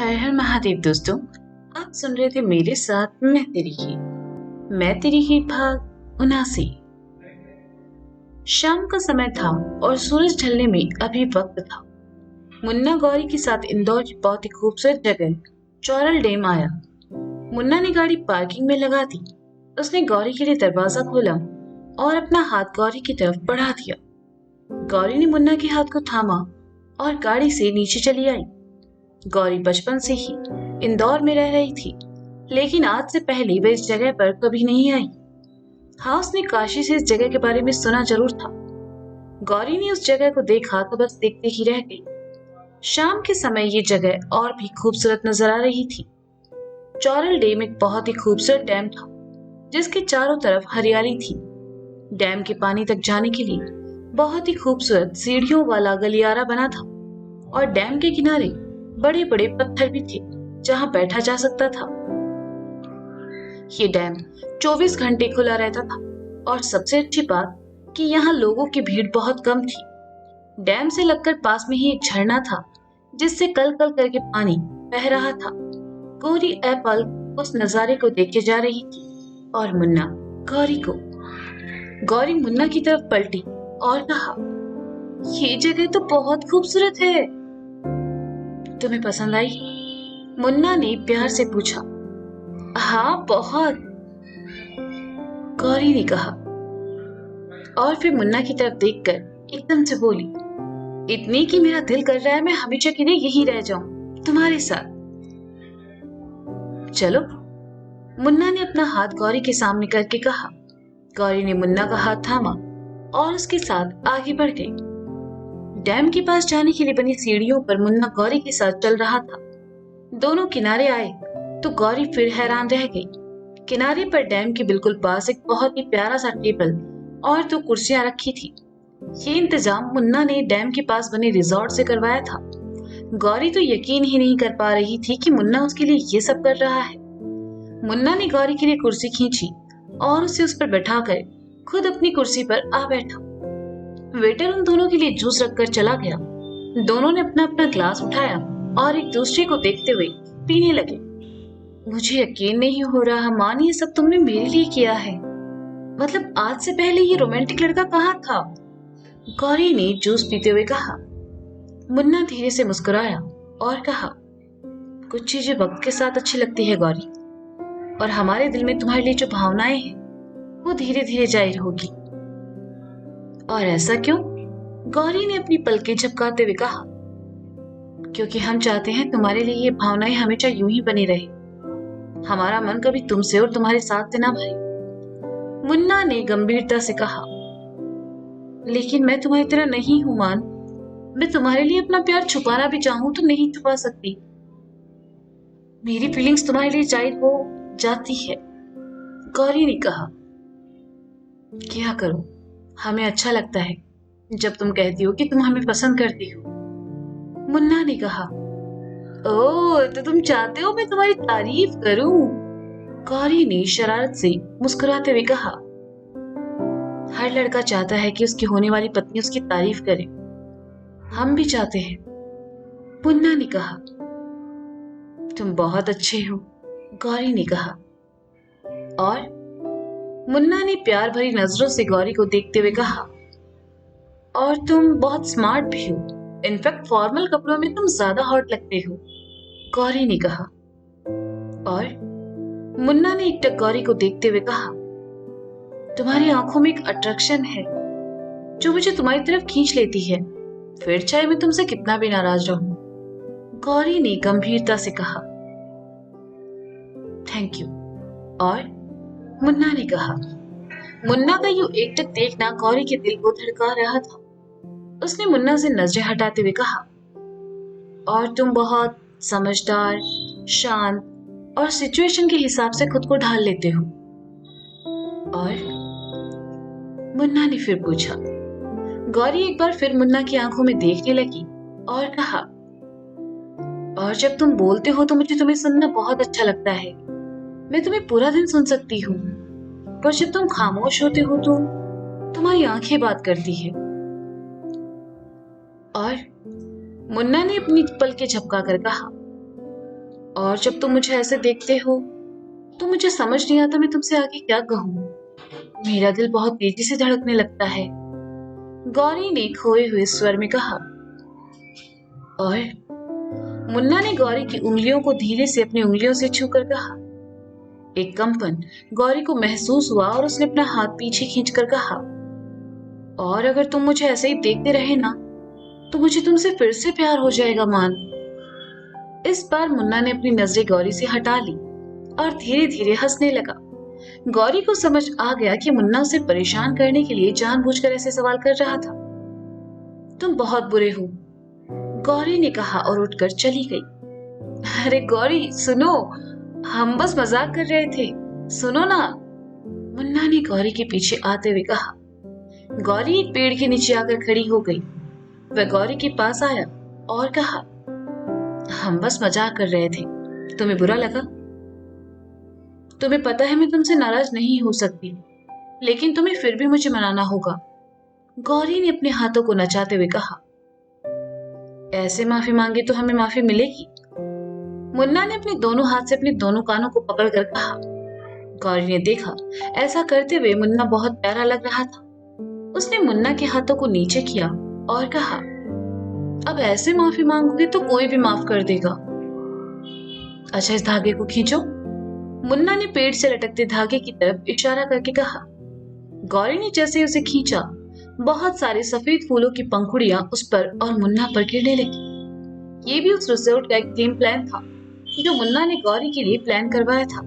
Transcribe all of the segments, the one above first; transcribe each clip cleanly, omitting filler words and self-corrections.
हर हर महादेव दोस्तों। आप सुन रहे थे मेरे साथ मैं तेरी ही भाग 79। शाम का समय था और सूरज ढलने में अभी वक्त था। मुन्ना गौरी के साथ इंदौर की बहुत ही खूबसूरत जगह चौरल डैम आया। मुन्ना ने गाड़ी पार्किंग में लगा दी। उसने गौरी के लिए दरवाजा खोला और अपना हाथ गौरी की तरफ बढ़ा दिया। गौरी ने मुन्ना के हाथ को थामा और गाड़ी से नीचे चली आई। गौरी बचपन से ही इंदौर में रह रही थी, लेकिन आज से पहले वह इस जगह पर कभी नहीं आई। हाँ, उसने काशी से इस जगह के बारे में सुना जरूर था। गौरी ने उस जगह को देखा तो बस देखते ही रह गई। शाम के समय ये जगह और भी खूबसूरत नजर आ रही थी। चौरल डैम एक बहुत ही खूबसूरत डैम था, जिसके चारों तरफ हरियाली थी। डैम के पानी तक जाने के लिए बहुत ही खूबसूरत सीढ़ियों वाला गलियारा बना था और डैम के किनारे बड़े बड़े पत्थर भी थे जहां बैठा जा सकता था। ये डैम 24 घंटे खुला रहता था और सबसे अच्छी बात कि यहाँ लोगों की भीड़ बहुत कम थी। डैम से लगकर पास में ही एक झरना था, जिससे कल कल करके पानी बह रहा था। गौरी एप्पल उस नजारे को देखे जा रही थी और मुन्ना गौरी को। गौरी मुन्ना की तरफ पलटी और कहा, ये जगह तो बहुत खूबसूरत है, तुम्हें पसंद आई? मुन्ना ने प्यार से पूछा। हाँ, बहुत, गौरी ने कहा और फिर मुन्ना की तरफ देखकर एकदम से बोली, इतनी कि मेरा दिल कर रहा है मैं हमेशा के लिए यही रह जाऊं तुम्हारे साथ। चलो, मुन्ना ने अपना हाथ गौरी के सामने करके कहा। गौरी ने मुन्ना का हाथ थामा और उसके साथ आगे बढ़ गई। डैम के पास जाने के लिए बनी सीढ़ियों पर मुन्ना गौरी के साथ चल रहा था। दोनों किनारे आए तो गौरी फिर हैरान रह गई। किनारे पर डैम के बिल्कुल पास एक बहुत ही प्यारा सा टेबल और दो कुर्सियां रखी थी। ये इंतजाम मुन्ना ने डैम के पास बने रिजॉर्ट से करवाया था। गौरी तो यकीन ही नहीं कर पा रही थी कि मुन्ना उसके लिए ये सब कर रहा है। मुन्ना ने गौरी के लिए कुर्सी खींची और उसे उस पर बैठाकर खुद अपनी कुर्सी पर आ बैठा। वेटर उन दोनों के लिए जूस रखकर चला गया। दोनों ने अपना अपना ग्लास उठाया और एक दूसरे को देखते हुए पीने लगे। मुझे यकीन नहीं हो रहा मान, ये सब तुमने मेरे लिए किया है। मतलब आज से पहले ये रोमांटिक लड़का कहाँ था? गौरी ने जूस पीते हुए कहा। मुन्ना धीरे से मुस्कुराया और कहा, कुछ चीजें वक्त के साथ अच्छी लगती है गौरी, और हमारे दिल में तुम्हारे लिए जो भावनाएं हैं वो धीरे धीरे जाहिर होगी। और ऐसा क्यों? गौरी ने अपनी पलकें झपकाते हुए कहा, क्योंकि हम चाहते हैं तुम्हारे लिए ये भावनाएं हमेशा यूं ही बनी रहे। हमारा मन कभी तुमसे और तुम्हारे साथ से ना भरे। मुन्ना ने गंभीरता से कहा, लेकिन मैं तुम्हारी तरह नहीं हूं मान। मैं तुम्हारे लिए अपना प्यार छुपाना भी चाहूं तो नहीं छुपा सकती। मेरी फीलिंग्स तुम्हारे लिए जाहिर हो जाती है, गौरी ने कहा। क्या करूं, हमें अच्छा लगता है जब तुम कहती हो कि तुम हमें पसंद करती हो, मुन्ना ने कहा। ओह, तो तुम चाहते हो मैं तुम्हारी तारीफ करूं? गौरी ने शरारत से मुस्कुराते हुए कहा। हर लड़का चाहता है कि उसकी होने वाली पत्नी उसकी तारीफ करे। हम भी चाहते हैं, मुन्ना ने कहा। तुम बहुत अच्छे हो, गौरी ने कहा। और मुन्ना ने प्यार भरी नजरों से गौरी को देखते हुए कहा, और तुम बहुत स्मार्ट भी हो। इनफैक्ट फॉर्मल कपड़ों में तुम ज्यादा हॉट लगते हो, गौरी ने कहा। और मुन्ना ने एकटक गौरी को देखते हुए कहा, तुम्हारी आंखों में एक अट्रैक्शन है जो मुझे तुम्हारी तरफ खींच लेती है, फिर चाहे मैं तुमसे कितना भी नाराज रहूं, गौरी ने गंभीरता से कहा। थैंक यू, और मुन्ना ने कहा। मुन्ना का यूं एकटक देखना गौरी के दिल को धड़का रहा था। उसने मुन्ना से नजरें हटाते हुए कहा, और तुम बहुत समझदार, शांत और सिचुएशन के हिसाब से खुद को ढाल लेते हो। और मुन्ना ने फिर पूछा। गौरी एक बार फिर मुन्ना की आंखों में देखने लगी और कहा, और जब तुम बोलते हो तो मुझे तुम्हें सुनना बहुत अच्छा लगता है। मैं तुम्हें पूरा दिन सुन सकती हूँ, पर जब तुम खामोश होते हो तो तुम्हारी आंखें बात करती है। और मुन्ना ने अपनी पलकें झपका कर कहा, और जब तुम मुझे ऐसे देखते हो तो मुझे समझ नहीं आता मैं तुमसे आगे क्या कहूँ। मेरा दिल बहुत तेजी से धड़कने लगता है, गौरी ने खोए हुए स्वर में कहा। और मुन्ना ने गौरी की उंगलियों को धीरे से अपनी उंगलियों से छूकर कहा। एक कंपन गौरी को महसूस हुआ और उसने अपना हाथ पीछे खींचकर कहा, और अगर तुम मुझे ऐसे ही देखते रहे ना तो मुझे तुमसे फिर से प्यार हो जाएगा मान। इस बार मुन्ना ने अपनी नजरें गौरी से हटा ली और धीरे धीरे हंसने लगा। गौरी को समझ आ गया कि मुन्ना उसे परेशान करने के लिए जानबूझकर ऐसे सवाल कर रहा था। तुम बहुत बुरे हो, गौरी ने कहा और उठकर चली गई। अरे गौरी सुनो, हम बस मजाक कर रहे थे, सुनो ना, मुन्ना ने गौरी के पीछे आते हुए कहा। गौरी एक पेड़ के नीचे आकर खड़ी हो गई। वह गौरी के पास आया और कहा, हम बस मजाक कर रहे थे, तुम्हें बुरा लगा? तुम्हें पता है मैं तुमसे नाराज नहीं हो सकती, लेकिन तुम्हें फिर भी मुझे मनाना होगा, गौरी ने अपने हाथों को नचाते हुए कहा। ऐसे माफी मांगे तो हमें माफी मिलेगी, मुन्ना ने अपने दोनों हाथ से अपने दोनों कानों को पकड़कर कहा। गौरी ने देखा ऐसा करते हुए मुन्ना बहुत प्यारा लग रहा था। उसने मुन्ना के हाथों को नीचे किया और कहा, अब ऐसे माफी मांगोगे तो कोई भी माफ कर देगा। अच्छा इस धागे को खींचो, मुन्ना ने पेड़ से लटकते धागे की तरफ इशारा करके कहा। गौरी ने जैसे उसे खींचा, बहुत सारे सफेद फूलों की पंखुड़ियां उस पर और मुन्ना पर गिरने लगी। ये भी उस रिसोर्ट का एक थीम प्लान था जो मुन्ना ने गौरी के लिए प्लान करवाया था।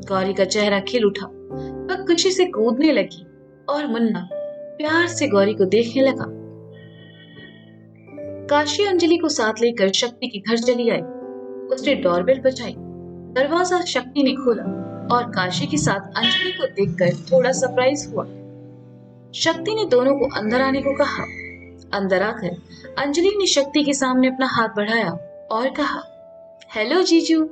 गौरी का चेहरा खिल उठा, वह खुशी से कूदने लगी और मुन्ना प्यार से गौरी को देखने लगा। काशी अंजलि को साथ लेकर शक्ति के घर चली आई। उसने डोरबेल बजाई, दरवाजा शक्ति ने खोला और काशी के साथ अंजलि को देखकर थोड़ा सरप्राइज हुआ। शक्ति ने दोनों को अंदर आने को कहा। अंदर आकर अंजलि ने शक्ति के सामने अपना हाथ बढ़ाया और कहा, हेलो जीजू,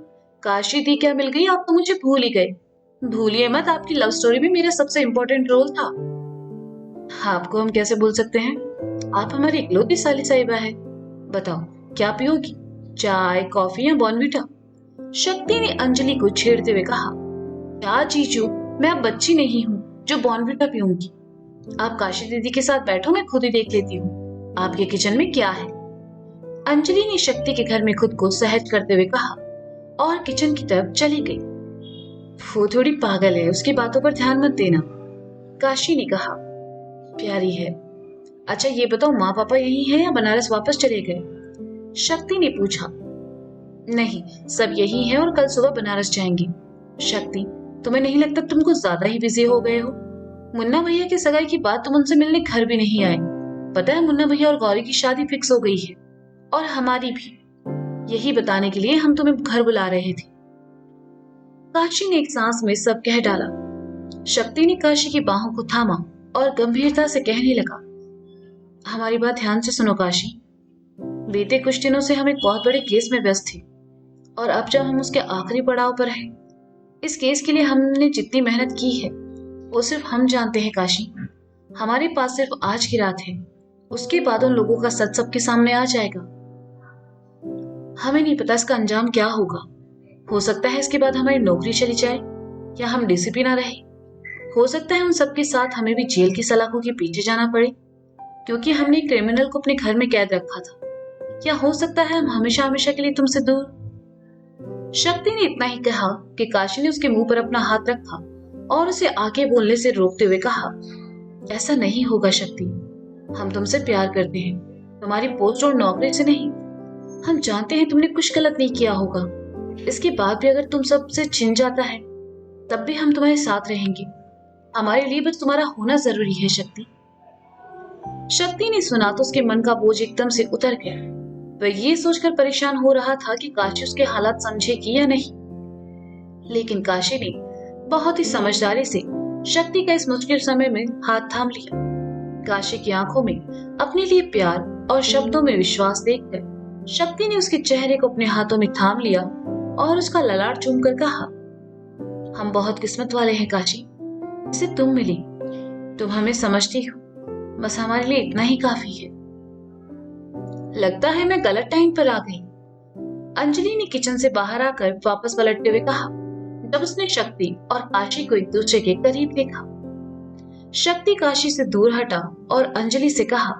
काशी दी क्या मिल गई, आप तो मुझे भूल ही गए। भूलिए मत, आपकी लव स्टोरी में मेरा सबसे इम्पोर्टेंट रोल था। आपको हम कैसे भूल सकते हैं, आप हमारी इकलौती साली साहिबा है। बताओ क्या पियोगी, चाय कॉफी या बॉर्नविटा? शक्ति ने अंजलि को छेड़ते हुए कहा। क्या जीजू, मैं अब बच्ची नहीं हूँ जो बॉर्नविटा पीऊंगी। आप काशी दीदी के साथ बैठो, मैं खुद ही देख लेती हूँ आपके किचन में क्या है। अंजलि ने शक्ति के घर में खुद को सहज करते हुए कहा और किचन की तरफ चली गई। वो थोड़ी पागल है, उसकी बातों पर ध्यान मत देना, काशी ने कहा। प्यारी है। अच्छा ये बताओ, माँ पापा यही हैं या बनारस वापस चले गए? शक्ति ने पूछा। नहीं, सब यही हैं और कल सुबह बनारस जाएंगे। शक्ति, तुम्हें नहीं लगता तुम कुछ ज्यादा ही बिजी हो गए हो? मुन्ना भैया की सगाई की बात तुम उनसे मिलने घर भी नहीं आए। पता है मुन्ना भैया और गौरी की शादी फिक्स हो गई है, और हमारी भी। यही बताने के लिए हम तुम्हें घर बुला रहे थे। काशी ने एक सांस में सब कह डाला। शक्ति ने काशी की बाहों को थामा और गंभीरता से कहने लगा, हमारी बात ध्यान से सुनो काशी। बीते कुछ दिनों से हम एक बहुत बड़े केस में व्यस्त थे, और अब जब हम उसके आखिरी पड़ाव पर हैं, इस केस के लिए हमने जितनी मेहनत की है वो सिर्फ हम जानते हैं काशी। हमारे पास सिर्फ आज की रात है, उसके बाद उन लोगों का सच सबके सामने आ जाएगा। हमें नहीं पता इसका अंजाम क्या होगा। हो सकता है इसके बाद हमारी नौकरी चली जाए या हम डीसीपी ना रहे। हो सकता है उन सबके साथ हमें भी जेल की सलाखों के पीछे जाना पड़े क्योंकि हमने क्रिमिनल को अपने घर में कैद रखा था। या हो सकता है हम हमेशा हमेशा के लिए तुमसे दूर। शक्ति ने इतना ही कहा कि काशी ने उसके मुंह पर अपना हाथ रखा और उसे आगे बोलने से रोकते हुए कहा, ऐसा नहीं होगा शक्ति, हम तुमसे प्यार करते हैं, तुम्हारी पोस्ट और नौकरी से नहीं। हम जानते हैं तुमने कुछ गलत नहीं किया होगा। इसके बाद भी अगर तुम सबसे छिन जाता है तब भी हम तुम्हारे साथ रहेंगे। हमारे लिए बस तुम्हारा होना जरूरी है शक्ति। शक्ति ने सुना तो उसके मन का बोझ एकदम से उतर गया। वह ये सोचकर परेशान हो रहा था कि काशी उसके हालात समझेगी या नहीं, लेकिन काशी ने बहुत ही समझदारी से शक्ति का इस मुश्किल समय में हाथ थाम लिया। काशी की आंखों में अपने लिए प्यार और शब्दों में विश्वास देखकर शक्ति ने उसके चेहरे को अपने हाथों में थाम लिया और उसका ललाट चूमकर कहा, हम बहुत किस्मत वाले हैं काशी, जिसे तुम मिली। तुम हमें समझती हो, बस हमारे लिए इतना ही काफी है। लगता है मैं गलत टाइम पर आ गई। अंजलि ने किचन से बाहर आकर वापस पलटते हुए कहा, जब उसने शक्ति और काशी को एक दूसरे के करीब देखा। शक्ति काशी से दूर हटा और अंजलि से कहा,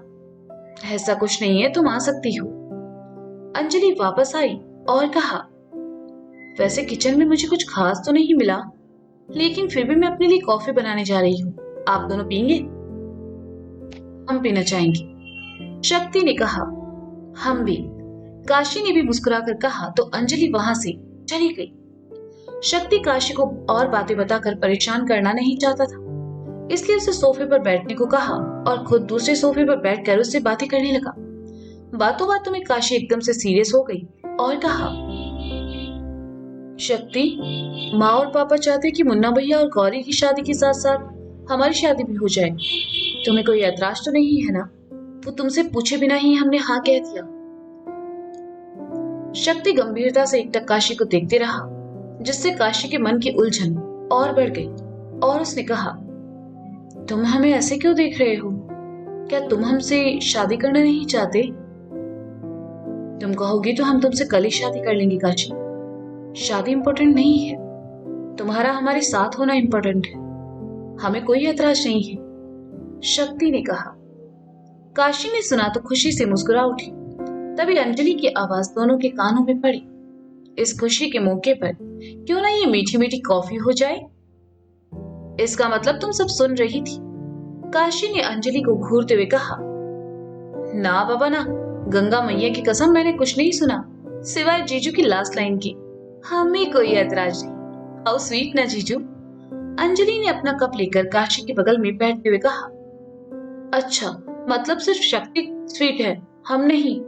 ऐसा कुछ नहीं है, तुम आ सकती हो। अंजलि वापस आई और कहा, वैसे किचन में मुझे कुछ खास तो नहीं मिला, लेकिन फिर भी मैं अपने लिए कॉफी बनाने जा रही हूँ। आप दोनों पियेंगे? हम पीना चाहेंगे, शक्ति ने कहा। हम भी, काशी ने भी मुस्कुराकर कहा तो अंजलि वहां से चली गई। शक्ति काशी को और बातें बताकर परेशान करना नहीं चाहता था, इसलिए उसे सोफे पर बैठने को कहा और खुद दूसरे सोफे पर बैठकर उससे बातें करने लगा। बातों बातों में काशी एकदम से सीरियस हो गई और कहा, शक्ति, माँ और पापा चाहते कि मुन्ना भैया और गौरी की शादी के साथ साथ हमारी शादी भी हो जाए। तुम्हें कोई ऐतराज तो नहीं है ना? वो तुमसे पूछे बिना ही हमने हाँ कह दिया। शक्ति गंभीरता से एकटक काशी को देखते रहा, जिससे काशी के मन की उलझन और बढ़ गई और उसने कहा, तुम हमें ऐसे क्यों देख रहे हो? क्या तुम हमसे शादी करना नहीं चाहते? तुम कहोगी तो हम तुमसे कल ही शादी कर लेंगे काशी। शादी इंपॉर्टेंट नहीं है, तुम्हारा हमारे साथ होना इंपॉर्टेंट है। हमें कोई ऐतराज नहीं है, शक्ति ने कहा। काशी ने सुना तो खुशी से मुस्कुरा उठी। तभी अंजलि की आवाज दोनों के कानों में पड़ी, इस खुशी के मौके पर क्यों ना ये मीठी मीठी कॉफी हो जाए? इसका मतलब तुम सब सुन रही थी? काशी ने अंजलि को घूरते हुए कहा। ना बाबा ना, गंगा मैया की कसम मैंने कुछ नहीं सुना, सिवाय जीजू की लास्ट लाइन की। हमें कोई ऐतराज नहीं। हाउ स्वीट ना जीजू। अंजलि ने अपना कप लेकर काशी के बगल में बैठते हुए कहा। अच्छा, मतलब सिर्फ शक्ति स्वीट है, हम नहीं?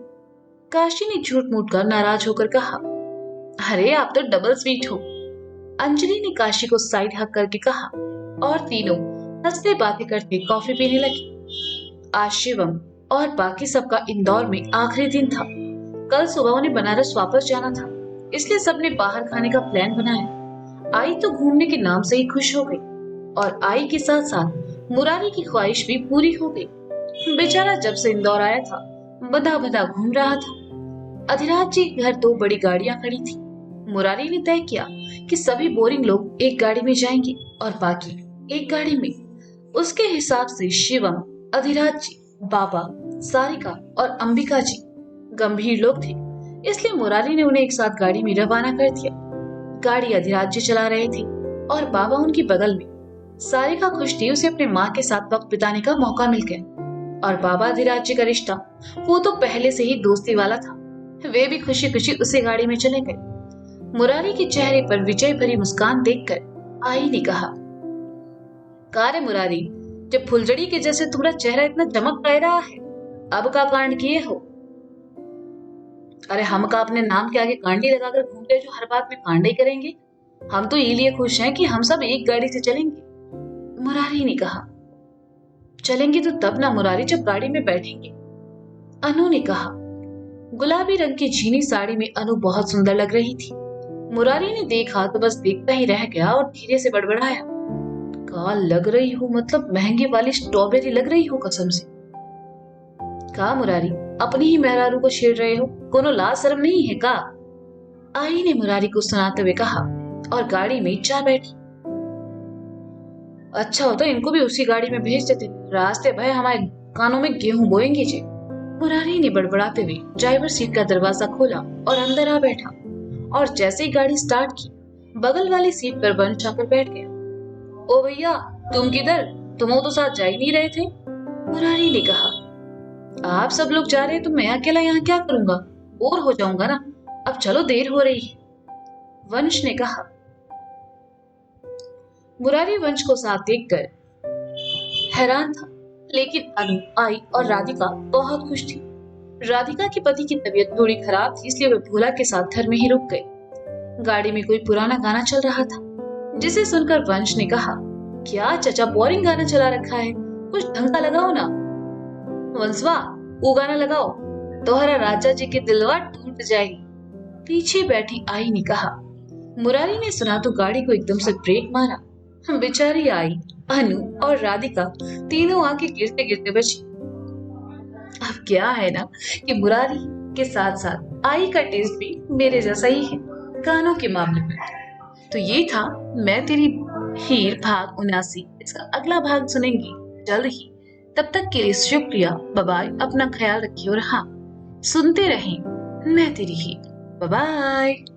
काशी ने झूठ मूठ कर नाराज होकर कहा। अरे आप तो डबल स्वीट हो, अंजलि ने काशी को साइड हक करके कहा और तीनों हंसते बातें करते कॉफी पीने लगी। आज शिवम और बाकी सबका इंदौर में आखिरी दिन था। कल सुबह उन्हें बनारस वापस जाना था, इसलिए सबने बाहर खाने का प्लान बनाया। आई तो घूमने के नाम से ही खुश हो गई और आई के साथ साथ मुरारी की ख्वाहिश भी पूरी हो गई। बेचारा जब से इंदौर आया था बंधा बंधा घूम रहा था। अधिराज जी घर 2 बड़ी गाड़ियां खड़ी थी। मुरारी ने तय किया कि सभी बोरिंग लोग एक गाड़ी में जाएंगे और बाकी एक गाड़ी में। उसके हिसाब से शिवम, अधिराज जी, बाबा, सारिका और अंबिका जी गंभीर लोग थे, इसलिए मुरारी ने उन्हें एक साथ गाड़ी में रवाना कर दिया। गाड़ी अधिराज जी चला रहे थे और बाबा उनकी बगल में। सारिका खुश थी, उसे अपने माँ के साथ वक्त बिताने का मौका मिल गया। और बाबा अधिराज जी का रिश्ता वो तो पहले से ही दोस्ती वाला था, वे भी खुशी खुशी उसी गाड़ी में चले गए। मुरारी के चेहरे पर विजय भरी मुस्कान देखकर आई ने कहा, कार्य मुरारी, जब फुलझड़ी के जैसे तुम्हारा चेहरा इतना चमक कह रहा है, अब का कांड किए हो? अरे हम का अपने नाम के आगे कांडी लगाकर घूमते जो हर बात में कांड ही करेंगे। हम तो ये लिए खुश हैं कि हम सब एक गाड़ी से चलेंगे, मुरारी ने कहा। चलेंगे तो तब ना मुरारी, जब गाड़ी में बैठेंगे, अनु ने कहा। गुलाबी रंग की झीनी साड़ी में अनु बहुत सुंदर लग रही थी। मुरारी ने देखा तो बस देखता ही रह गया और धीरे से बड़बड़ाया, का लग रही हो, मतलब महंगे वाली स्ट्रॉबेरी लग रही हो कसम से। का मुरारी, अपनी ही मेहरारू को छेड़ रहे हो, कोनो लाज शर्म नहीं है का? आई ने मुरारी को सुनाते हुए कहा और गाड़ी में जा बैठी। अच्छा होता इनको भी उसी गाड़ी में भेज देते, रास्ते भय हमारे कानों में गेहूं बोएंगे जी। मुरारी ने बड़बड़ाते हुए ड्राइवर सीट का दरवाजा खोला और अंदर आ बैठा और जैसे ही गाड़ी स्टार्ट की, बगल वाली सीट पर वंश आकर बैठ गया। ओ भैया, तुम किधर? तुम तो साथ जा ही नहीं रहे थे, मुरारी ने कहा। आप सब लोग जा रहे तो मैं अकेला यहाँ क्या करूंगा, बोर हो जाऊंगा ना। अब चलो, देर हो रही है, वंश ने कहा। मुरारी वंश को साथ देखकर हैरान था, लेकिन अनु, आई और राधिका बहुत खुश थी। राधिका के पति की तबीयत थोड़ी खराब थी, इसलिए वे भोला के साथ घर में ही रुक गए। गाड़ी में कोई पुराना गाना चल रहा था, जिसे सुनकर वंश ने कहा, क्या चचा बोरिंग गाना चला रखा है, कुछ ढंग का लगाओ ना। वंशवा, वो गाना लगाओ, तोहरा राजा जी के दिलवा टूट जाएगी, पीछे बैठी आई ने कहा। मुरारी ने सुना तो गाड़ी को एकदम से ब्रेक मारा। बेचारी आई, अनु और राधिका तीनों आके गिरते गिरते बची। अब क्या है ना कि मुरारी के साथ साथ आई का टेस्ट भी मेरे जैसा ही है गानों के मामले में। तो ये था मैं तेरी हीर भाग 79। इसका अगला भाग सुनेंगे जल्द ही। तब तक के लिए शुक्रिया। Bye bye. अपना ख्याल रखिए और हाँ, सुनते रहें मैं तेरी हीर। Bye bye.